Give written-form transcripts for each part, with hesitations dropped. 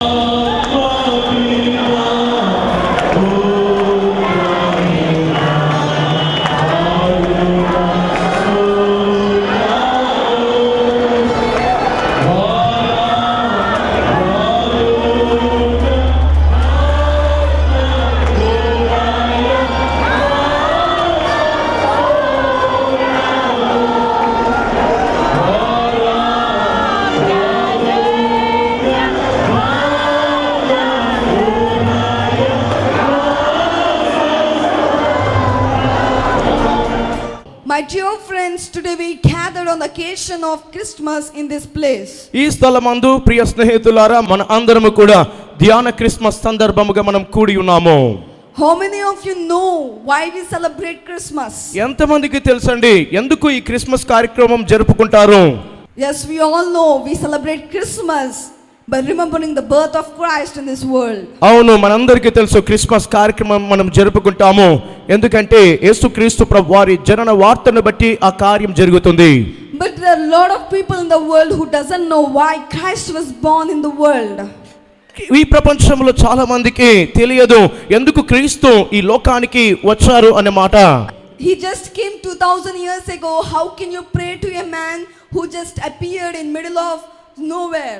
My dear friends, today we gathered on the occasion of Christmas in this place. ఈ స్థలమందు ప్రియ స్నేహితులారా మన అందరము కూడా ధ్యాన క్రిస్మస్ సందర్భముగా మనం కూడి ఉన్నాము. How many of you know why we celebrate Christmas? ఎంతమందికి తెలుసండి ఎందుకు ఈ క్రిస్మస్ కార్యక్రమం జరుపుకుంటారు? Yes, we all know we celebrate Christmas by remembering the birth of Christ in this world. అవును, మనందరికీ తెలుసు క్రిస్మస్ కార్యక్రమం మనం జరుపుకుంటాము ఎందుకంటే యేసుక్రీస్తు ప్రభు వారి జనన వార్తను బట్టి ఆ కార్యం జరుగుతుంది. But there are a lot of people in the world who doesn't know why Christ was born in the world. ఈ ప్రపంచంలో చాలా మందికి తెలియదు ఎందుకు క్రీస్తు ఈ లోకానికి వచ్చారు అనే మాట. He just came 2000 years ago. How can you pray to a man who just appeared in middle of nowhere?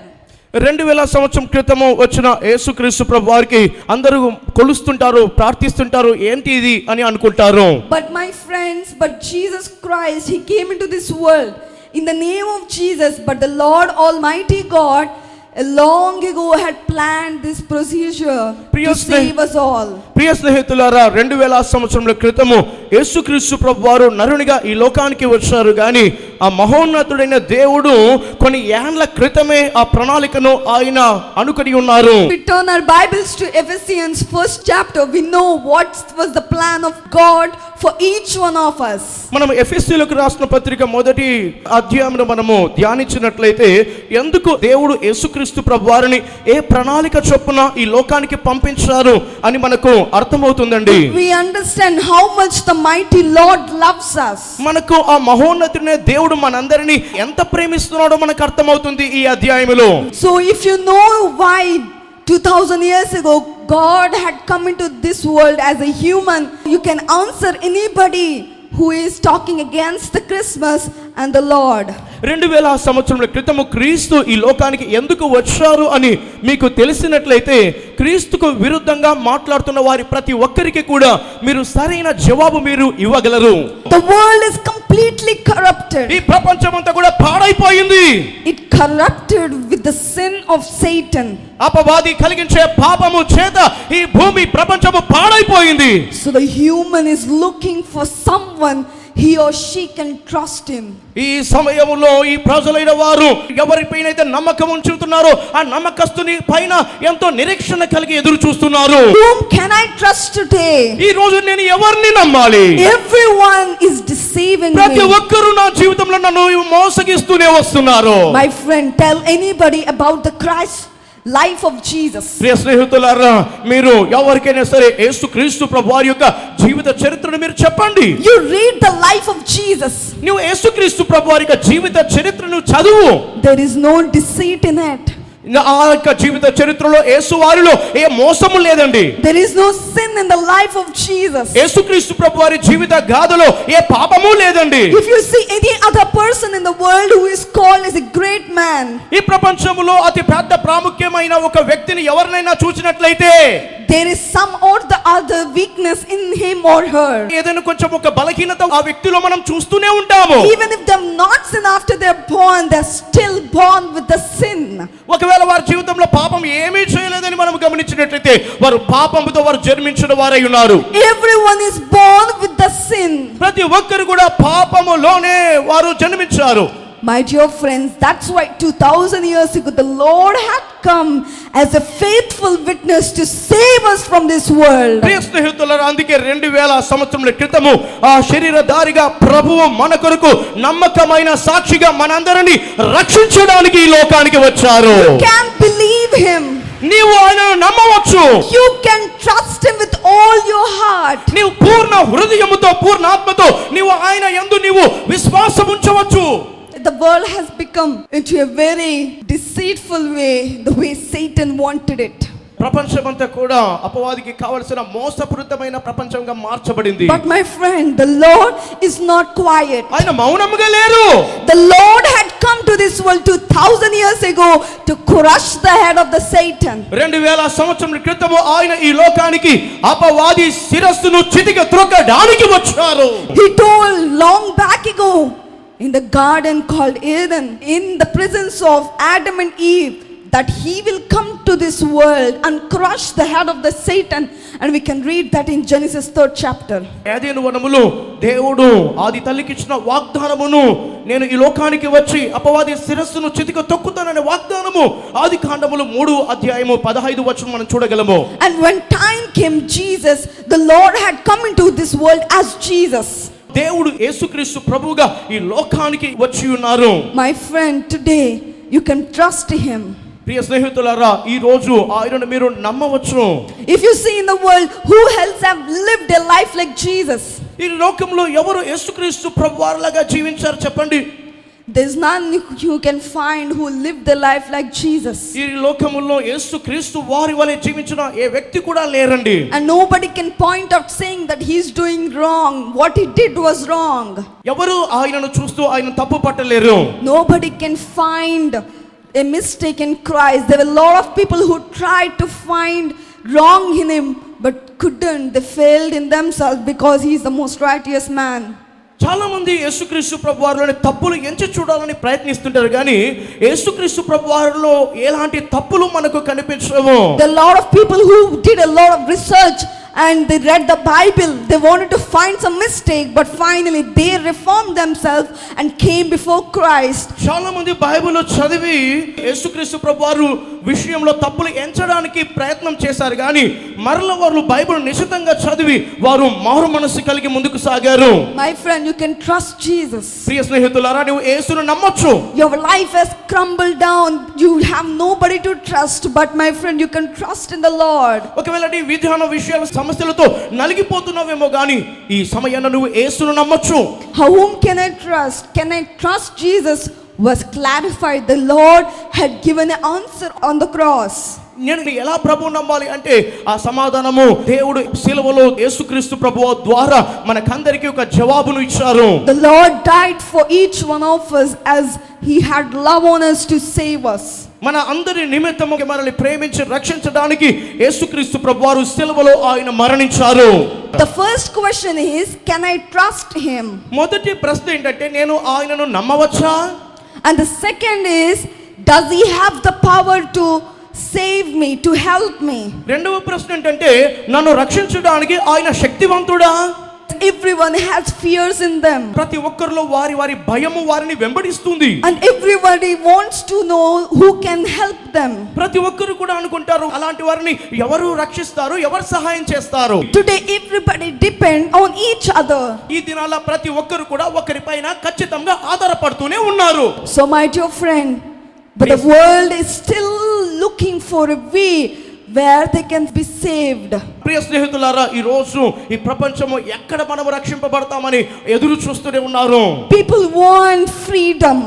2000 సంవత్సరం క్రితము వచ్చిన యేసుక్రీస్తు ప్రభు వారికి అందరూ కొలుస్తుంటారు, ప్రార్థిస్తుంటారు, ఏంటి ఇది అని అనుకుంటారు. But my friends, but Jesus Christ, he came into this world in the name of Jesus. But the Lord Almighty God long ago had planned this procedure to save us all. ప్రియ స్నేహితులారా, 2000 సంవత్సరముల క్రితము యేసుక్రీస్తు ప్రభు వారు నరునిగా ఈ లోకానికి వచ్చారు గాని ఆ మహోన్నతుడైన దేవుడు కొన్ని ఏండ్ల క్రితమే ఆ ప్రణాళికను ఆయన అనుకొని ఉన్నారు. We turn our Bibles to Ephesians 1st chapter. We know what was the plan of God for each one of us. మనం ఎఫెసీయులకు రాసిన పత్రిక మొదటి అధ్యాయమును మనము ధ్యానించినట్లయితే ఎందుకు దేవుడు యేసుక్రీస్తు ప్రభు వారిని ఏ ప్రణాళిక చొప్పున ఈ లోకానికి పంపించారు అని మనకు అర్థమవుతుందండి. We understand how much the mighty Lord loves us. మనకు ఆ మహోన్నతుడైన దేవుడు మనందరిని ఎంత ప్రేమిస్తున్నాడో మనకు అర్థమవుతుంది ఈ అధ్యాయములో. So if you know why 2000 years ago God had come into this world as a human, you can answer anybody who is talking against the Christmas and the Lord. 2000 సంవత్సరముల క్రితము క్రీస్తు ఈ లోకానికి ఎందుకు వచ్చారు అని మీకు తెలిసినట్లయితే క్రీస్తుకు విరుద్ధంగా మాట్లాడుతున్న వారి ప్రతి ఒక్కరికి కూడా మీరు సరైన జవాబు మీరు ఇవ్వగలరు. The world is completely corrupted. ఈ ప్రపంచమంతా కూడా పాడైపోయింది. It corrupted with the sin of Satan. అపవాది కలిగించే పాపము చేత ఈ భూమి ప్రపంచము పాడైపోయింది. So the human is looking for someone he or she can trust in. ఈ సమయంలో ఈ ప్రజలైన వారు ఎవరిపైనైతే నమ్మకం ఉంచుతున్నారో ఆ నమ్మకస్తుని పైన ఎంతో నిరీక్షణ కలిగి ఎదురు చూస్తున్నారు. Whom can I trust today? ఈ రోజు నేను ఎవరిని నమ్మాలి? Everyone is deceiving me. ప్రతి ఒక్కరు నా జీవితంలో నన్ను మోసగిస్తూనే వస్తున్నారు. My friend, tell anybody about the Christ life of Jesus. ప్రియ స్నేహితులారా, మీరు ఎవరికైనా సరే యేసుక్రీస్తు ప్రభు వారి యొక్క జీవిత చరిత్రను మీరు చెప్పండి. You read the life of Jesus. నువ్వు యేసుక్రీస్తు ప్రభు వారి యొక్క జీవిత చరిత్రను చదువు. There is no deceit in it. ఆ యొక్క జీవిత చరిత్రలో యేసు వారిలో ఏ మోసము లేదండి. There is no sin in the life of Jesus. యేసుక్రీస్తు ప్రభు వారి జీవిత గాథలో ఏ పాపము లేదండి. If you see any other person in the world who is called as a great man, ఈ ప్రపంచంలో అతి పెద్ద ప్రాముఖ్యమైన ఒక వ్యక్తిని ఎవరినైనా చూసినట్లయితే there is some or the other weakness in him or her. ఏదైనా కొంచెం ఒక బలహీనత ఆ వ్యక్తిలో మనం చూస్తూనే ఉంటాము. Even if they're not sin after they're born, they're still born with the sin. ఒకవేళ వారి జీవితంలో పాపం ఏమీ చేయలేదని మనం గమనించినట్లయితే వారు పాపముతో వారు జన్మించిన వారై ఉన్నారు. Everyone is born with the sin. ప్రతి ఒక్కరు కూడా పాపములోనే వారు జన్మించారు. My dear friends, that's why 2000 years ago the Lord had come as a faithful witness to save us from this world. ప్రియ స్నేహితులారా, అందుకే 2000 సంవత్సరముల క్రితము ఆ శరీరధారిగా ప్రభువు మన కొరకు నమ్మకమైన సాక్షిగా మనందరిని రక్షించడానికి ఈ లోకానికి వచ్చారు. You can believe him. నీవు ఆయనను నమ్మవచ్చు. You can trust him with all your heart. నీవు పూర్ణ హృదయముతో పూర్ణ ఆత్మతో నీవు ఆయన యందు నీవు విశ్వాసం ఉంచవచ్చు. the world has become into a very deceitful way, the way Satan wanted it. ప్రపంచమంతా కూడా అపవాదికి కావలసిన మోసపూరితమైన ప్రపంచంగా మార్చబడింది. But my friend, the Lord is not quiet. ఆయన మౌనంగా లేరు. The Lord had come to this world 2000 years ago to crush the head of the Satan. 2000 సంవత్సరాల క్రితము ఆయన ఈ లోకానికి అపవాది శిరస్సును చితికి త్రొక్కడానికి వచ్చారు. He told long back ago in the garden called Eden, in the presence of Adam and Eve, that he will come to this world and crush the head of the Satan, and we can read that in Genesis 3rd chapter. ఏదెను వనములో దేవుడు ఆది తల్లికి ఇచ్చిన వాగ్దానమును, నేను ఈ లోకానికి వచ్చి అపవాది శిరస్సును చితికి తొక్కుతాననే వాగ్దానము ఆదికాండములో 3వ అధ్యాయము 15వ వచనం మనం చూడగలము. And when time came, Jesus, the Lord had come into this world as Jesus. దేవుడు యేసుక్రీస్తు ప్రభువుగా ఈ లోకానికి వచ్చి ఉన్నారు. My friend, today you can trust him. ప్రియ స్నేహితులారా, ఈ రోజు ఆయనను మీరు నమ్మవచ్చు. If you see in the world, who else have lived a life like Jesus? ఈ లోకంలో ఎవరు యేసుక్రీస్తు ప్రభువారిలాగా జీవించారు చెప్పండి? There's none you can find who lived a life like Jesus. ఈ లోకములో యేసుక్రీస్తు వారి వలె జీవించిన ఏ వ్యక్తి కూడా లేరండి. And nobody can point out saying that he's doing wrong. What he did was wrong. ఎవరు ఆయనను చూస్తూ ఆయన తప్పు పట్టలేరు. Nobody can find a mistake in Christ. There were a lot of people who tried to find wrong in him but couldn't. They failed in themselves because he is the most righteous man. చాలా మంది యేసుక్రీస్తు ప్రభువారిలోని తప్పులు ఎంచి చూడాలని ప్రయత్నిస్తుంటారు కానీ యేసుక్రీస్తు ప్రభువారిలో ఎలాంటి తప్పులు మనకు కనిపించవు. There are a lot of people who did a lot of research and they read the Bible. They wanted to find some mistake, but finally they reformed themselves and came before Christ. చాలా మంది Bible చదివి యేసుక్రీస్తు ప్రభువారు విషయంలో తప్పులు ఎంచడానికి ప్రయత్నం చేశారు కానీ మరల వారు బైబిల్ నిశితంగా చదివి వారు మారు మనసు కలిగి ముందుకు సాగారు. My friend, you can trust Jesus. ప్రియ స్నేహితులారా, నువ్వు యేసును నమ్మొచ్చు. Your life has crumbled down. You have nobody to trust, but my friend, you can trust in the Lord. ఒకవేళ నీ విధాన విషయాల సమస్యలతో నలిగిపోతున్నావేమో కానీ ఈ సమయాన్ని నువ్వు యేసును నమ్మొచ్చు. Whom can I trust? Can I trust Jesus? Was clarified. The Lord had given an answer on the cross. నేను ఎలా ప్రభువు నమ్మాలి అంటే ఆ సమాధానము దేవుడు శిలువలో యేసుక్రీస్తు ప్రభువు ద్వారా మనకందరికీ ఒక జవాబును ఇచ్చారు. The Lord died for each one of us as he had love on us to save us. మన అందరి నిమిత్తము మనల్ని ప్రేమించి రక్షించడానికి యేసుక్రీస్తు ప్రభువారు శిలువలో ఆయన మరణించారు. The first question is, can I trust him? మొదటి ప్రశ్న ఏంటంటే నేను ఆయనను నమ్మవచ్చా? And the second is, does he have the power to save me, to help me? రెండవ ప్రశ్న ఏంటంటే నన్ను రక్షించడానికి ఆయన శక్తివంతుడా? Everyone has fears in them. ప్రతి ఒక్కరిలో వారి వారి భయము వారిని వెంబడిస్తుంది. And everybody wants to know who can help them. ప్రతి ఒక్కరు కూడా అనుకుంటారు అలాంటి వారిని ఎవరు రక్షిస్తారు, ఎవరు సహాయం చేస్తారు. Today everybody depend on each other. ఈ దినాల ప్రతి ఒక్కరు కూడా ఒకరిపైన ఖచ్చితంగా ఆధారపడుతూనే ఉన్నారు. So my dear friend, but the world is still looking for a way where they can be saved. ప్రియ స్నేహితులారా, ఈ రోజు ఈ ప్రపంచము ఎక్కడ మనము రక్షింపబడతామని ఎదురు చూస్తూనే ఉన్నారు. People want freedom.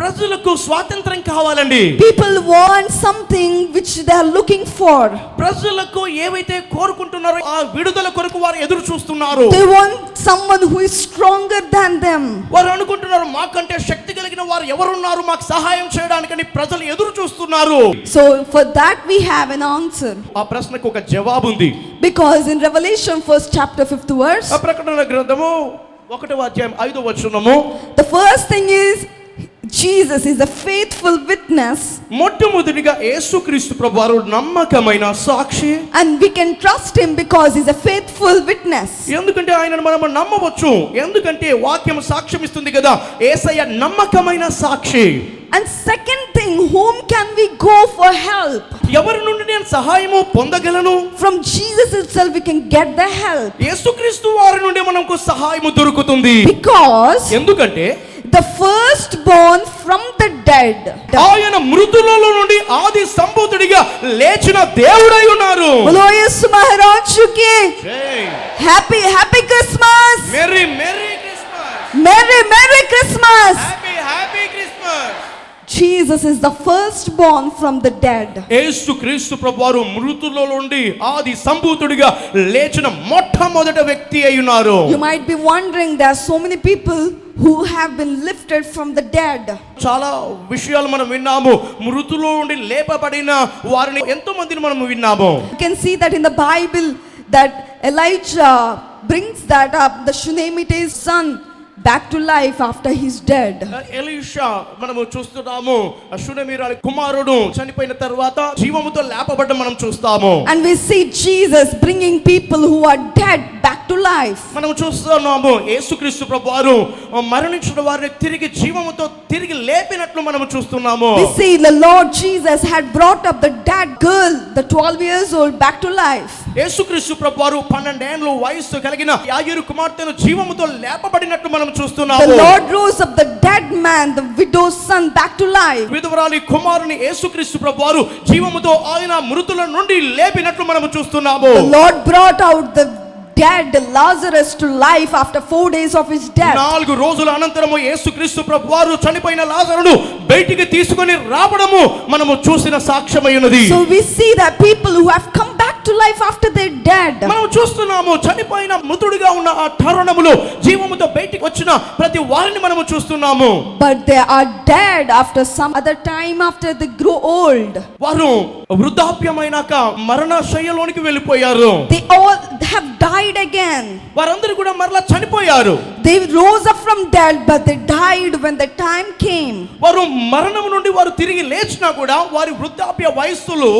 ప్రజలకు స్వాతంత్రం కావాలండి. People want something which they are looking for. ప్రజలకు ఏవైతే కోరుకుంటున్నారో ఆ విడుదల కొరకు వారు ఎదురు చూస్తున్నారు. They want someone who is stronger than them. వారు అనుకుంటున్నారు మాకంటే శక్తి కలిగిన వారు ఎవరున్నారు మాకు సహాయం చేయడానికని ప్రజలు ఎదురు చూస్తున్నారు. So for that we have an answer. ఆ ప్రశ్నకు ఒక జవాబు ఉంది. Because in Revelation 1st chapter 5th verse, ఆ ప్రకటన గ్రంథము 1వ అధ్యాయం 5వ వచనము, the first thing is Jesus is a faithful witness. మొట్టమొదటిగా యేసుక్రీస్తు ప్రభువారు నమ్మకమైన సాక్షి. And we can trust him because he's a faithful witness. ఎందుకంటే ఆయనను మనం నమ్మవచ్చు. ఎందుకంటే వాక్యం సాక్ష్యం ఇస్తుంది కదా, యేసయ్య నమ్మకమైన సాక్షి. And second thing, whom can we go for help? ఎవరి నుండి నేను సహాయము పొందగలను? From Jesus itself we can get the help. యేసుక్రీస్తు వారి నుండి మనకు సహాయము దొరుకుతుంది. Because ఎందుకంటే the firstborn from the dead, ఆయన మృతులలో నుండి ఆది సంభూతుడిగా లేచిన దేవుడై ఉన్నారు. बोलो यीशु महाराज की happy Christmas. Merry Christmas. Merry, Merry Christmas. Happy happy Christmas. Jesus is the firstborn from the dead. యేసు క్రీస్తు ప్రభువారు మృతుల్లో నుండి ఆది సంభూతుడిగా లేచిన మొట్టమొదటి వ్యక్తి అయి ఉన్నారు. You might be wondering, there are so many people who have been lifted from the dead. చాలా విషయాలు మనం విన్నాము. మృతుల్లో నుండి లేపబడిన వారిని ఎంతో మందిని మనం విన్నాము. You can see that in the Bible that Elijah brings that up, the Shunammite's son, back to life after he's dead. Elisha మనము చూస్తున్నాము, షూనేమీరాలి కుమారుడు చనిపోయిన తర్వాత జీవముతో లేపబడ్డ మనం చూస్తాము. And we see Jesus bringing people who are dead back to life. మనం చూస్తున్నాము యేసుక్రీస్తు ప్రభువారు మరణించిన వారిని తిరిగి జీవముతో తిరిగి లేపినట్లు మనం చూస్తున్నాము. We see the Lord Jesus had brought up the dead girl, the 12 years old, back to life. యేసుక్రీస్తు ప్రభువారు 12 ఏళ్ల వయస్సు కలిగిన యాయిరు కుమార్తెను జీవముతో లేపబడినట్లు మనం చూస్తున్నాము. The Lord rose up the dead man, the widow's son, back to life. విధవరాలి కుమారుని యేసుక్రీస్తు ప్రభువారు జీవముతో ఆయన మృతుల నుండి లేపినట్లు మనం చూస్తున్నాము. The Lord brought out the dead Lazarus to life after 4 days of his death. 4 రోజుల అనంతరము యేసుక్రీస్తు ప్రభువారు చనిపోయిన లాజరును బయటికి తీసుకొని రావడము మనము చూసిన సాక్ష్యమై ఉన్నది. So we see that people who have come back to life after they're dead. మనం చూస్తున్నాము చనిపోయిన మృతుడిగా ఉన్న ఆ తరుణములో జీవముతో బయటికి వచ్చిన ప్రతి వారిని మనము చూస్తున్నాము. But they are dead after some other time, after they grow old. వారు వృద్ధాప్యమైనాక మరణ శయ్యలోనికి వెళ్ళిపోయారు. They all have died again. వారందరూ కూడా మరలా చనిపోయారు. They rose up from dead, but they died when the time came. వారు మరణం నుండి వారు తిరిగి లేచినా కూడా వారి వృద్ధాప్య వయస్సులో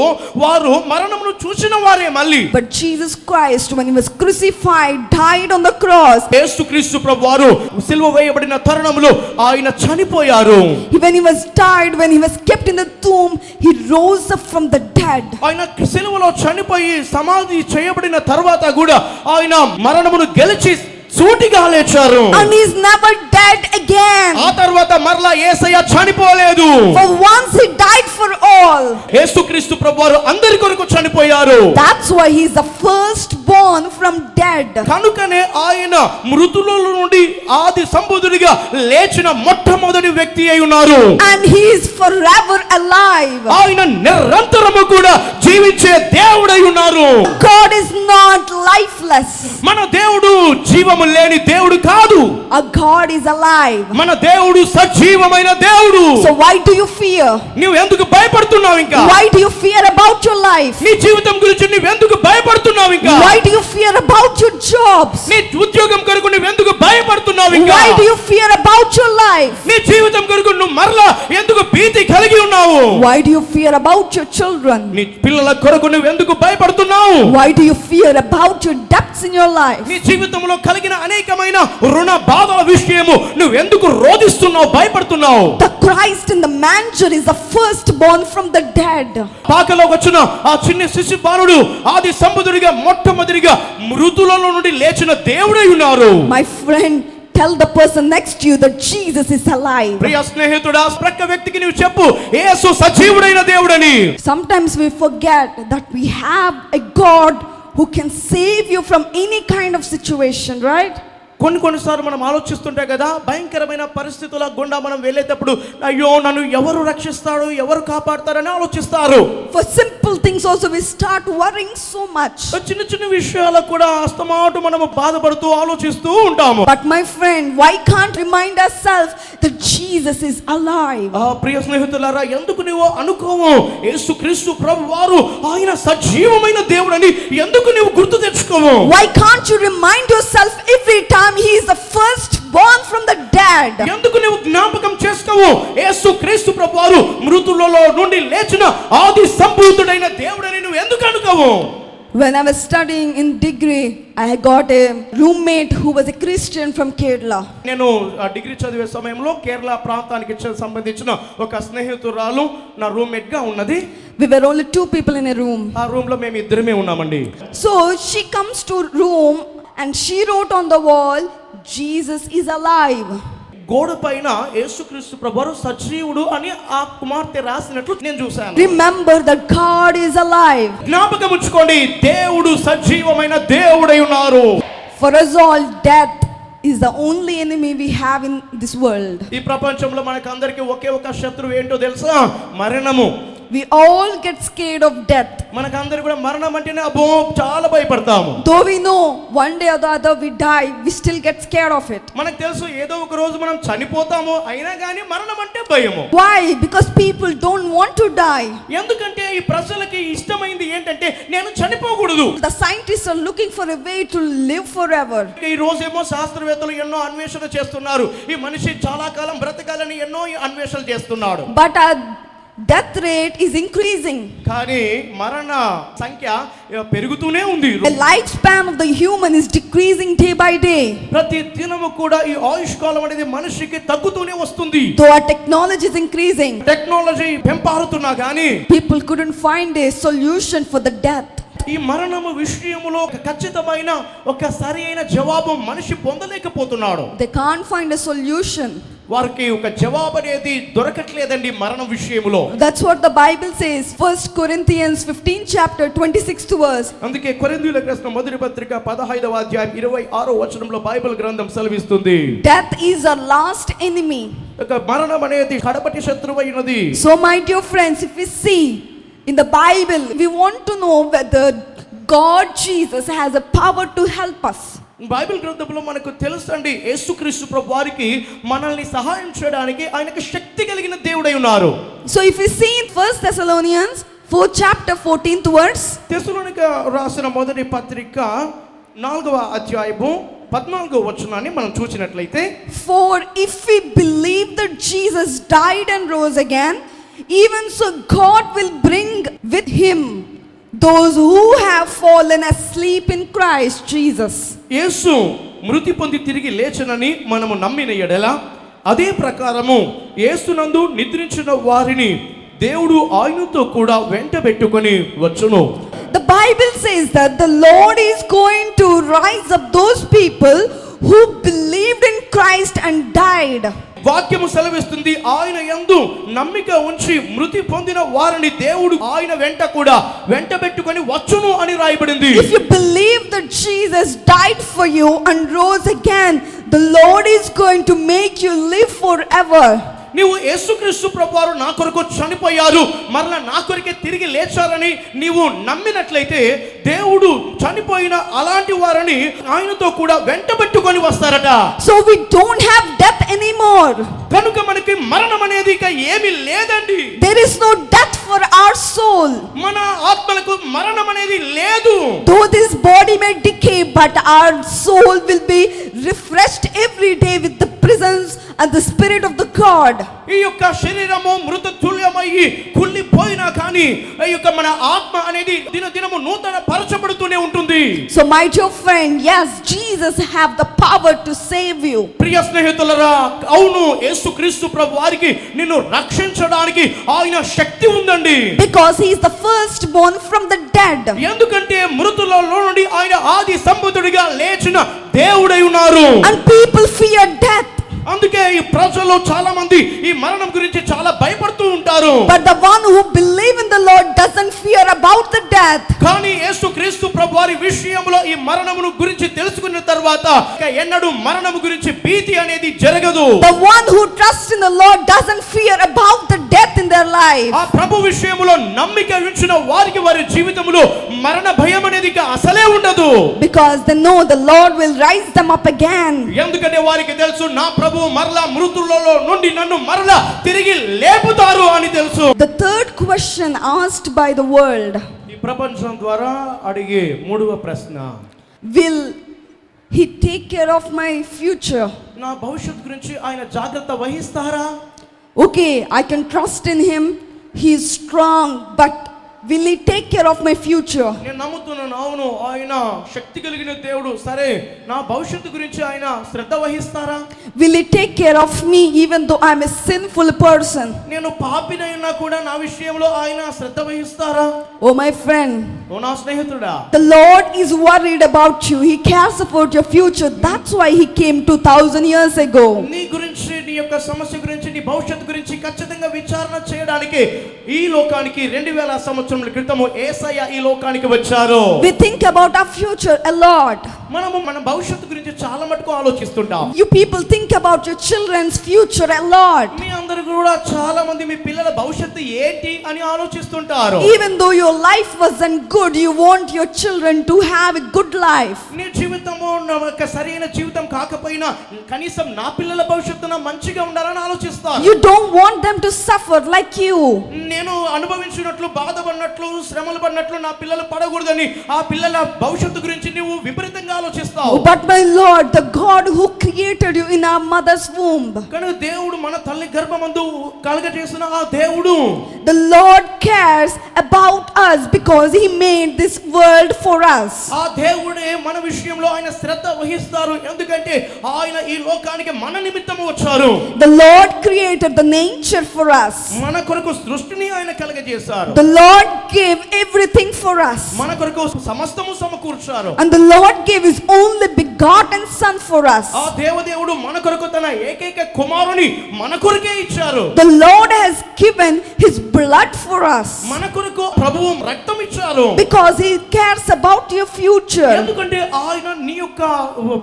వారు మరణమును చూసిన వారే మళ్ళీ. But Jesus Christ, when he was crucified, died on the cross. యేసుక్రీస్తు ప్రభువారు సిలువ వేయబడిన తరుణములో ఆయన చనిపోయారు. When he was died, when he was kept in the tomb, he rose up from the dead. ఆయన సిలువలో చనిపోయి సమాధి చేయబడిన తర్వాత కూడా ఆయన మరణమును గెలిచి సూటిగా లేచారు. And he is never dead again. ఆ తర్వాత మరలా యేసయ్య చనిపోలేదు. For once he died for all. యేసుక్రీస్తు ప్రభువారు అందరి కొరకు చనిపోయారు. That's why he is the firstborn from dead. కనుకనే ఆయన మృతుల నుండి ఆది సంభూతుడిగా లేచిన మొట్టమొదటి వ్యక్తి అయి ఉన్నారు. And he is forever alive. ఆయన నిరంతరము కూడా జీవించే దేవుడై ఉన్నారు. God is not lifeless. మన దేవుడు జీవము లేని దేవుడు కాదు. Our God is alive. మన దేవుడు సజీవమైన దేవుడు. So why do you fear? నీవు ఎందుకు భయపడుతున్నావు ఇంకా? Why do you fear about your life? నీ జీవితం గురించి నీవు ఎందుకు భయపడుతున్నావు ఇంకా? Why do you fear about your jobs? నీ ఉద్యోగం కొరకు నీవు ఎందుకు భయపడుతున్నావు ఇంకా? Why do you fear about your life? నీ జీవితం కొరకు నువ్వు మరలా ఎందుకు భీతి కలిగి ఉన్నావు? Why do you fear about your children? నీ పిల్లల కొరకు నువ్వు ఎందుకు భయపడుతున్నావు? Why do you fear about your debts in your life? నీ జీవితంలో కలిగిన అనేకమైన రుణ బాధల విషయము నువ్వు ఎందుకు రోధిస్తున్నావు, భయపడుతున్నావు? The Christ in the manger is the firstborn from the dead. పాకలో వచ్చిన ఆ చిన్న శిశు బాలుడు ఆది సంభూతుడిగా మొట్టమొదటిగా మృతులలో నుండి లేచిన దేవుడై ఉన్నారు. My friend, tell the person next to you that Jesus is alive. ప్రియ స్నేహితుడా, ప్రక్క వ్యక్తికి నీవు చెప్పు యేసు సజీవుడైన దేవుడని. Sometimes we forget that we have a God who can save you from any kind of situation, right? కొన్నిసార్లు మనం ఆలోచిస్తుంటే కదా, భయంకరమైన పరిస్థితుల గుండా మనం వెళ్ళేటప్పుడు అయ్యో నన్ను ఎవరు రక్షిస్తాడు, ఎవరు కాపాడతారని ఆలోచిస్తారు. For simple things also we start worrying so much. చిన్న చిన్న విషయాలకు కూడా అస్తమాటు మనము బాధపడుతూ ఆలోచిస్తూ ఉంటాము. But my friend, why can't remind ourselves that Jesus is alive? ప్రియ స్నేహితులారా, ఎందుకు నీవు అనుకోవు యేసుక్రీస్తు ప్రభువారు ఆయన సజీవమైన దేవుడని ఎందుకు నీవు గుర్తు తెచ్చుకోవు? Why can't you remind yourself every time he is the firstborn from the dead? ఎందుకు నీవు జ్ఞాపకం చేసుకోవు యేసుక్రీస్తు ప్రభువారు మృతులలో నుండి లేచిన ఆది సంభూతుడైన దేవుడని నువ్వు ఎందుకు అనుకోవు? When I was studying in degree, I got a roommate who was a Christian from Kerala. నేను డిగ్రీ చదివే సమయంలో కేరళ ప్రాంతానికి సంబంధించిన ఒక స్నేహితురాలు నా రూమ్మేట్ గా ఉన్నది. We were only 2 people in a room. ఆ రూమ్ లో మేము ఇద్దరమే ఉన్నామండి. So she comes to room and she wrote on the wall, Jesus is alive. గోడ పైన యేసుక్రీస్తు ప్రభువారు సజీవుడు అని ఆ కుమార్తె రాసినట్లు నేను చూశాను. Remember that God is alive. జ్ఞాపకం ఉంచుకోండి, దేవుడు సజీవమైన దేవుడై ఉన్నారు. For us all, death is the only enemy we have in this world. ఈ ప్రపంచంలో మనకు అందరికీ ఒకే ఒక శత్రువు ఏంటో తెలుసా? మరణము. We all get scared of death. మనకందరూ కూడా మరణం అంటేనే అబ్బో చాలా భయపడతాము. Though we know one day or the other we die, we still get scared of it. మనకు తెలుసు ఏదో ఒక రోజు మనం చనిపోతాము, అయినా కానీ మరణం అంటే భయము. Why? Because people don't want to die. ఎందుకంటే ఈ ప్రజలకి ఇష్టమైంది ఏంటంటే నేను చనిపోకూడదు. The scientists are looking for a way to live forever. ఈ రోజేమో శాస్త్రవేత్తలు ఎన్నో అన్వేషణ చేస్తున్నారు. ఈ మనిషి చాలా కాలం బ్రతకాలని ఎన్నో అన్వేషణలు చేస్తున్నాడు. But our death rate is increasing. కానీ మరణ సంఖ్య పెరుగుతూనే ఉంది. The lifespan of the human is decreasing day by day. ప్రతి దినము కూడా ఈ ఆయుష్కాలం అనేది మనిషికి తగ్గుతూనే వస్తుంది. Though our technology is increasing, technology పెంపారుతున్నా కానీ people couldn't find a solution for the death. ఈ మరణము విషయములో ఒక ఖచ్చితమైన ఒక సరైన జవాబు మనిషి పొందలేకపోతున్నాడు. They can't find a solution. వారికి ఒక జవాబు అనేది దొరకట్లేదండి మరణ విషయములో. That's what the Bible says. 1 Corinthians 15 chapter 26th verse. అందుకే కొరింథీయులకు రాసిన మొదటి పత్రిక 15వ అధ్యాయం 26వ వచనంలో బైబిల్ గ్రంథం సెలవిస్తుంది. Death is our last enemy. ఒక మరణం అనేది కడపటి శత్రువైనది. So my dear friends, if we see in the Bible, we want to know whether God Jesus has a power to help us. Bible గ్రంథంలో మనకు తెలుసండి యేసుక్రీస్తు ప్రభు వారికి మనల్ని సహాయం చేయడానికి ఆయనకు శక్తి కలిగిన దేవుడై ఉన్నారు. So if we see in 1 Thessalonians 4 chapter 14th verse, తెస్సలోనిక రాసిన మొదటి పత్రిక 4వ అధ్యాయము 14వ వచనాన్ని మనం చూసినట్లయితే, for if we believe that Jesus died and rose again, even so God will bring with him those who have fallen asleep in Christ Jesus. యేసు మృతి పొంది తిరిగి లేచనని మనము నమ్మిన ఎడల అదే ప్రకారము యేసునందు నిద్రించిన వారిని దేవుడు ఆయనతో కూడా వెంటబెట్టుకొని వచ్చును. The Bible says that the Lord is going to rise up those people who believed in Christ and died. వాక్యము సెలవిస్తుంది ఆయన యందు నమ్మిక ఉంచి మృతి పొందిన వారిని దేవుడు ఆయన వెంట కూడా వెంటబెట్టుకొని వచ్చును అని రాయబడింది. If you believe that Jesus died for you and rose again, the Lord is going to make you live forever. నీవు యేసుక్రీస్తు ప్రభువారు నా కొరకు చనిపోయారు, మరలా నా కొరకే తిరిగి లేచారని నీవు నమ్మినట్లయితే దేవుడు చనిపోయిన అలాంటి వారిని ఆయనతో కూడా వెంటబెట్టుకొని వస్తారట. So we don't have death anymore. కనుక మనకి మరణం అనేది ఇక ఏమీ లేదండి. There is no death for our soul. మన ఆత్మలకు మరణం అనేది లేదు. Though this body may decay, but our soul will be refreshed every day with the presence and the spirit of the God. ఈ యొక్క శరీరము మృత తుల్యమయ్యి కుళ్ళిపోయినా కానీ ఈ యొక్క మన ఆత్మ అనేది దినదినము నూతన పరచబడుతూనే ఉంటుంది. So my dear friend, yes, Jesus have the power to save you. ప్రియ స్నేహితులారా, అవును యేసుక్రీస్తు ప్రభు వారికి నిన్ను రక్షించడానికి ఆయన శక్తి ఉందండి. Because he is the firstborn from the dead. ఎందుకంటే మృతులలో నుండి ఆయన ఆది సంభూతుడిగా లేచిన దేవుడై ఉన్నారు. And people fear death. అందుకే ఈ ప్రజలు చాలా మంది ఈ మరణం గురించి చాలా భయపడుతూ ఉంటారు. But the one who believe in the Lord doesn't fear about the death. కానీ యేసుక్రీస్తు ప్రభువారి విషయంలో ఈ మరణమును గురించి తెలుసుకున్న తర్వాత ఎన్నడూ మరణము గురించి భీతి అనేది జరగదు. The one who trusts in the Lord doesn't fear about the death in their life. ఆ ప్రభు విషయంలో నమ్మిక ఉంచిన వారికి వారి జీవితంలో మరణ భయం అనేది అసలే ఉండదు. Because they know the Lord will rise them up again. ఎందుకంటే వారికి తెలుసు నా ప్రభు మరలా మృతులలో నుండి నన్ను మరలా తిరిగి లేపుతారు అని తెలుసు. The third question asked by the world, ఈ ప్రపంచం ద్వారా అడిగే మూడవ ప్రశ్న, will he take care of my future? నా భవిష్యత్తు గురించి ఆయన జాగ్రత్త వహిస్తారా? Okay, I can trust in him. He is strong, but will he take care of my future? నేను నమ్ముతున్నాను, అవును ఆయన శక్తి కలిగిన దేవుడు. సరే, నా భవిష్యత్తు గురించి ఆయన శ్రద్ధ వహిస్తారా? Will he take care of me even though I am a sinful person? నేను పాపినైనా కూడా నా విషయంలో ఆయన శ్రద్ధ వహిస్తారా? Oh my friend, ఓ నా స్నేహితుడా, the Lord is worried about you. He cares about your future. That's why he came 2000 years ago. నీ గురించి, నీ యొక్క సమస్య గురించి, నీ భవిష్యత్తు గురించి ఖచ్చితంగా విచారణ చేయడానికి ఈ లోకానికి 2000 సంవత్సరాల క్రితము యేసయ్య ఈ లోకానికి వచ్చారు. We think about our future a lot. మనము మన భవిష్యత్తు గురించి చాలా మటుకు ఆలోచిస్తుంటాం. You people think about your children's future a lot. మీ అందరూ కూడా చాలా మంది మీ పిల్లల భవిష్యత్తు ఏంటి అని ఆలోచిస్తుంటారు. Even though your life wasn't good, you want your children to have a good life. నీ జీవితము ఒక సరైన జీవితం కాకపోయినా కనీసం నా పిల్లల భవిష్యత్తు మంచిగా ఉండాలని ఆలోచిస్తాను. You don't want them to suffer like you. నేను అనుభవించినట్లు బాధపడినట్లు శ్రమలు పడినట్లు నా పిల్లలు పడకూడదని ఆ పిల్లల భవిష్యత్తు గురించి నీవు విపరీతంగా ఆలోచిస్తావు. But my Lord, the God who created you in our mother's womb, కనుక దేవుడు మన తల్లి గర్భమందు కలుగజేసిన ఆ దేవుడు, the Lord cares about us because he made this world for us. ఆ దేవుడే మన విషయంలో ఆయన శ్రద్ధ వహిస్తారు, ఎందుకంటే ఆయన ఈ లోకానికి మన నిమిత్తము వచ్చారు. The Lord created the nature for us. మన కొరకు సృష్టిని ఆయన కలుగజేశారు. The Lord gave everything for us. మన కొరకు సమస్తము సమకూర్చారు. And the Lord gave his only begotten son for us. ఆ దేవదేవుడు మన కొరకు తన ఏకైక కుమారుని మన కొరకే ఇచ్చారు. The Lord has given his blood for us. మన కొరకు ప్రభువు రక్తం ఇచ్చారు. Because he cares about your future. ఎందుకంటే ఆయన నీ యొక్క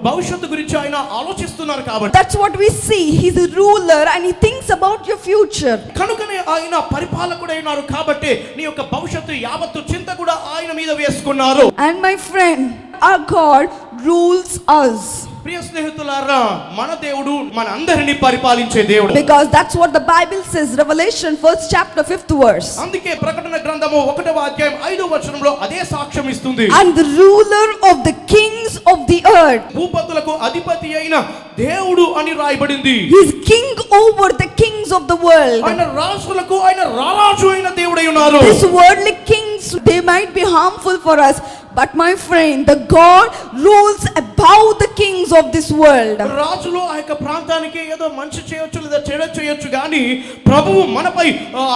భవిష్యత్తు గురించి ఆయన ఆలోచిస్తున్నారు కాబట్టి. That's what we see. He's a ruler and he thinks about your future. కనుకనే ఆయన పరిపాలకుడై ఉన్నారు కాబట్టి నీ యొక్క భవిష్యత్తు యావత్తు చింత కూడా ఆయన మీద వేసుకున్నారు. And my friend, our God rules us. ప్రియ స్నేహితులారా, మన దేవుడు మన అందరిని పరిపాలించే దేవుడు. Because that's what the Bible says, Revelation 1st chapter 5th verse. అందుకే ప్రకటన గ్రంథము 1వ అధ్యాయం 5వ వచనంలో అదే సాక్ష్యం ఇస్తుంది. And the ruler of the kings of the earth. భూపతులకు అధిపతి అయిన దేవుడు అని రాయబడింది. He is king over the kings of the world. ఆయన రాజులకు ఆయన రారాజు అయిన దేవుడై ఉన్నారు. These worldly kings, they might be harmful for us, but my friend, the God rules above the kings of this world. రాజులు ఆ యొక్క ప్రాంతానికి ఏదో మంచి చేయొచ్చు లేదా చెడు చేయొచ్చు కానీ ప్రభువు మనపై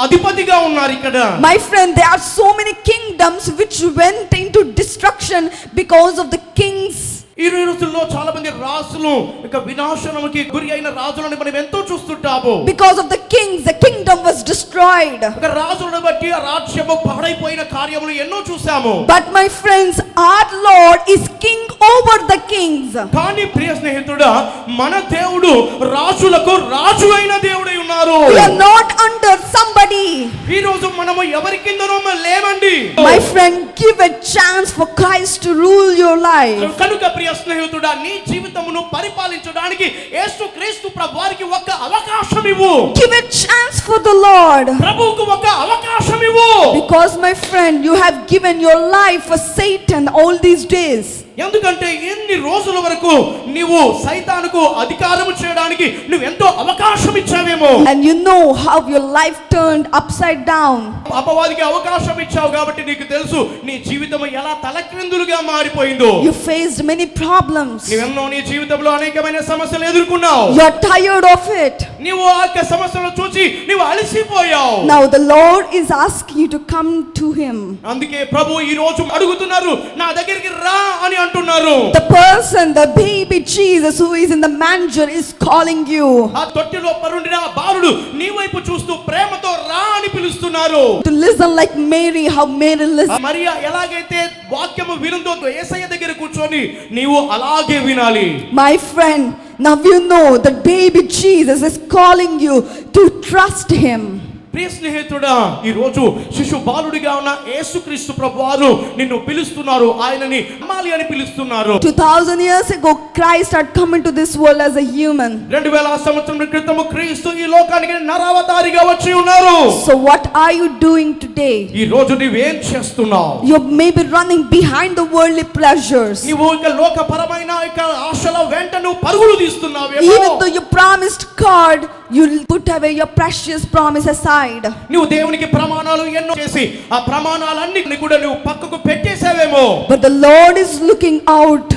అధిపతిగా ఉన్నారు ఇక్కడ. My friend, there are so many kingdoms which went into destruction because of the kings. ఈ రోజుల్లో చాలా మంది రాజులు ఇక వినాశనముకి గురి అయిన రాజులను మనం ఎంతో చూస్తుంటాము. Because of the kings, the kingdom was destroyed. ఒక రాజులను బట్టి ఆ రాజ్యము పాడైపోయిన కార్యములు ఎన్నో చూసాము. But my friends, our Lord is king over the kings. కానీ ప్రియ స్నేహితుడా, మన దేవుడు రాజులకు రాజు అయిన దేవుడై ఉన్నారు. We are not under somebody. ఈ రోజు మనము ఎవరి కిందనో లేమండి. My friend, give a chance for Christ to rule your life. కనుక ప్రియ స్నేహితుడా, నీ జీవితమును పరిపాలించడానికి యేసుక్రీస్తు ప్రభువారికి ఒక అవకాశం ఇవ్వు. Give a chance for the Lord. ప్రభువుకు ఒక అవకాశం ఇవ్వు. Because my friend, you have given your life for Satan all these days. ఎందుకంటే ఎన్ని రోజుల వరకు నీవు సైతానుకు అధికారము చేయడానికి నువ్వు ఎంతో అవకాశం ఇచ్చావేమో. And you know how your life turned upside down. అపవాదికి అవకాశం ఇచ్చావు కాబట్టి నీకు తెలుసు నీ జీవితం ఎలా తలక్రిందులుగా మారిపోయిందో. You faced many problems. నీవెన్నో నీ జీవితంలో అనేకమైన సమస్యలు ఎదుర్కొన్నావు. You are tired of it. నీవు ఆ యొక్క సమస్యలను చూసి నీవు అలసిపోయావు. Now the Lord is asking you to come to him. అందుకే ప్రభు ఈ రోజు అడుగుతున్నారు, నా దగ్గరికి రా అని అంటున్నారు. The person, the baby Jesus who is in the manger is calling you. ఆ తొట్టిలో పరుండిన ఆ బాలుడు నీ వైపు చూస్తూ ప్రేమతో రా అని పిలుస్తున్నారు. To listen like Mary, how Mary listened. Mariya ఎలాగైతే వాక్యము వినుందో యేసయ్య దగ్గర కూర్చొని నీవు అలాగే వినాలి. My friend, now you know that baby Jesus is calling you to trust him. ప్రియ స్నేహితుడా, ఈ రోజు శిశు బాలుడిగా ఉన్న యేసుక్రీస్తు ప్రభువారు నిన్ను పిలుస్తున్నారు, ఆయనని నమ్మాలి అని పిలుస్తున్నారు. 2000 years ago Christ had come into this world as a human. 2000 సంవత్సరాల క్రితం క్రీస్తు ఈ లోకానికి నరావతారిగా వచ్చి ఉన్నారు. So what are you doing today? ఈ రోజు నీవేం చేస్తున్నావు? You may be running behind the worldly pleasures. నీవు ఇక లోకపరమైన ఇక ఆశల వెంట నువ్వు పరుగులు తీస్తున్నావేమో. Even though you promised God, you put away your precious promise aside. నువ్వు దేవునికి ప్రమాణాలు ఎన్నో చేసి ఆ ప్రమాణాలన్నీ కూడా నువ్వు పక్కకు పెట్టేసావేమో. But the Lord is looking out.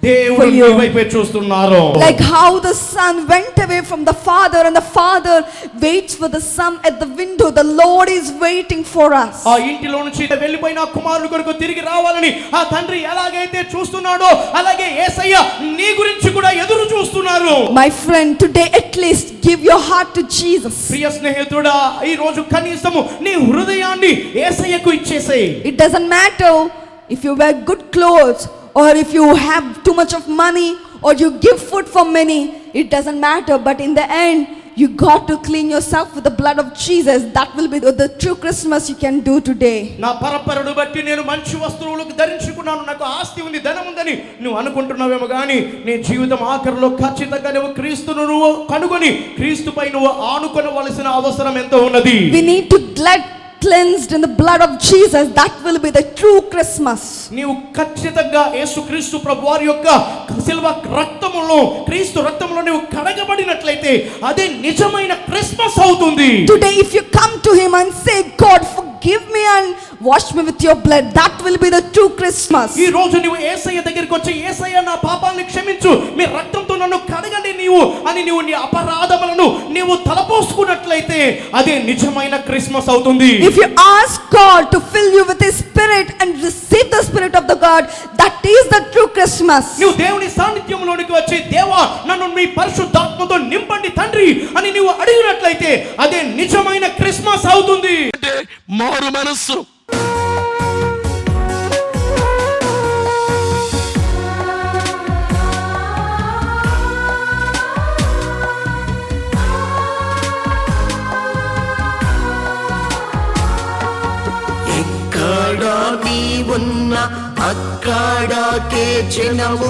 దేవుడు నీ వైపే చూస్తున్నారు. Like how the son went away from the father and the father waits for the son at the window, the Lord is waiting for us. ఆ ఇంటిలో నుంచి వెళ్ళిపోయిన కుమారుని కొరకు తిరిగి రావాలని ఆ తండ్రి ఎలాగైతే చూస్తున్నాడో అలాగే యేసయ్య నీ గురించి కూడా ఎదురు చూస్తున్నారు. My friend, today at least give your heart to Jesus. ప్రియ స్నేహితుడా, ఈ రోజు కనీసము నీ హృదయాన్ని యేసయ్యకు ఇచ్చేసేయ్. It doesn't matter if you wear good clothes or if you have too much of money or you give food for many, it doesn't matter. But in the end, you got to clean yourself with the blood of Jesus. That will be the true Christmas you can do today. నా పరపరను బట్టి నేను మంచి వస్త్రములు ధరించుకున్నాను, నాకు ఆస్తి ఉంది, ధనం ఉందని నువ్వు అనుకుంటున్నావేమో కానీ నీ జీవితం ఆఖరిలో ఖచ్చితంగా నువ్వు క్రీస్తును నువ్వు కనుగొని క్రీస్తుపై నువ్వు ఆనుకొనవలసిన అవసరం ఎంతో ఉన్నది. We need to get cleansed in the blood of Jesus. That will be the true Christmas. నీవు ఖచ్చితంగా యేసుక్రీస్తు ప్రభువారి యొక్క శిలువ రక్తములో, క్రీస్తు రక్తములో నీవు కడగబడినట్లయితే అదే నిజమైన క్రిస్మస్ అవుతుంది. Today if you come to him and say, God forgive me and wash me with your blood, that will be the true Christmas. ఈ రోజు నీవు యేసయ్య దగ్గరికి వచ్చి, యేసయ్య నా పాపాలను క్షమించు, మీ రక్తంతో నన్ను కడగండి నీవు అని నీవు నీ అపరాధములను నీవు తలపోసుకున్నట్లయితే అదే నిజమైన క్రిస్మస్ అవుతుంది. If you ask God to fill you with his spirit and receive the spirit of the God, that is the true Christmas. నీవు దేవుని సాన్నిధ్యంలోనికి వచ్చి, దేవా నన్ను మీ పరిశుద్ధాత్మతో నింపండి తండ్రి అని నీవు అడిగినట్లయితే అదే నిజమైన క్రిస్మస్ అవుతుంది. అంటే మారు మనస్సు. ఎక్కడ నీ ఉన్న అక్కడకే జనము